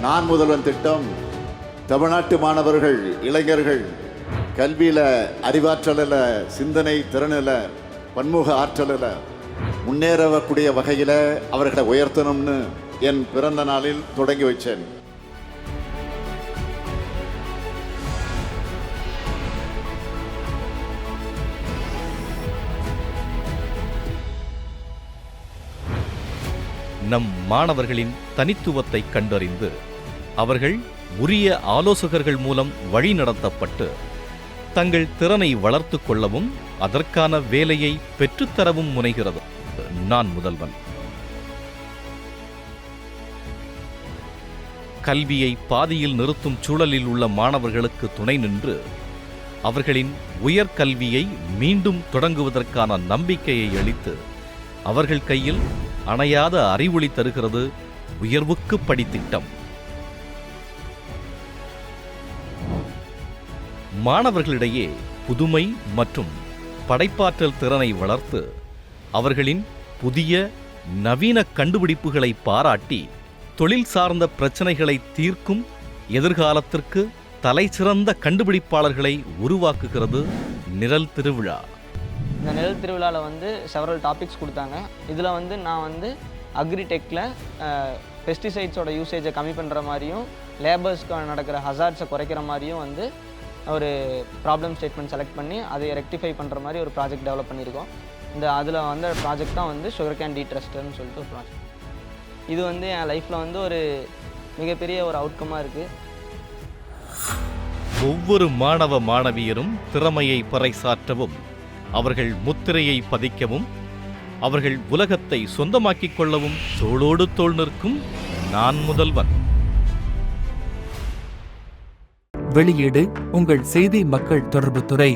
நான் முதல்வன் திட்டம் தமிழ்நாட்டு மாணவர்கள், இளைஞர்கள் கல்வியில், அறிவாற்றலில், சிந்தனை திறனில், பன்முக ஆற்றலில் முன்னேறக்கூடிய வகையில் அவர்களை உயர்த்தணும்னு என் பிறந்த நாளில் தொடங்கி வச்சேன். நம் மாணவர்களின் தனித்துவத்தை கண்டறிந்து அவர்கள் உரிய ஆலோசகர்கள் மூலம் வழிநடத்தப்பட்டு தங்கள் திறனை வளர்த்து கொள்ளவும் அதற்கான வேலையை பெற்றுத்தரவும் முனைகிறது நான் முதல்வன். கல்வியை பாதியில் நிறுத்தும் சூழலில் உள்ள மாணவர்களுக்கு துணை நின்று அவர்களின் உயர்கல்வியை மீண்டும் தொடங்குவதற்கான நம்பிக்கையை அளித்து அவர்கள் கையில் அணையாத அறிவொளி தருகிறது உயர்வுக்கு படித்திட்டம். மாணவர்களிடையே புதுமை மற்றும் படைப்பாற்றல் திறனை வளர்த்து அவர்களின் புதிய நவீன கண்டுபிடிப்புகளை பாராட்டி தொழில் சார்ந்த பிரச்சனைகளை தீர்க்கும் எதிர்காலத்திற்கு தலைசிறந்த கண்டுபிடிப்பாளர்களை உருவாக்குகிறது நிரல் திருவிழா. இந்த நிழல் திருவிழாவில் வந்து செவரல் டாபிக்ஸ் கொடுத்தாங்க. இதில் வந்து நான் அக்ரிடெக்கில் பெஸ்டிசைட்ஸோட யூசேஜை கம்மி பண்ணுற மாதிரியும் லேபர்ஸ்க்கு நடக்கிற ஹசார்ட்ஸை குறைக்கிற மாதிரியும் ஒரு ப்ராப்ளம் ஸ்டேட்மெண்ட் செலக்ட் பண்ணி அதை ரெக்டிஃபை பண்ணுற மாதிரி ஒரு ப்ராஜெக்ட் டெவலப் பண்ணியிருக்கோம். அதில் ப்ராஜெக்ட் தான் சுகர் கேன் டீட்ரஸ்டர்னு சொல்லிட்டு ஒரு ப்ராஜெக்ட். இது என் லைஃப்பில் ஒரு மிகப்பெரிய ஒரு அவுட்கமாக இருக்குது. ஒவ்வொரு மாணவ மாணவியரும் திறமையை பறைசாற்றவும் அவர்கள் முத்திரையை பதிக்கவும் அவர்கள் உலகத்தை சொந்தமாக்கிக் கொள்ளவும் தோளோடு தோள் நிற்கும் நான் முதல்வன். வெளியீடு உங்கள் செய்தி மக்கள் தொடர்புத்துறை.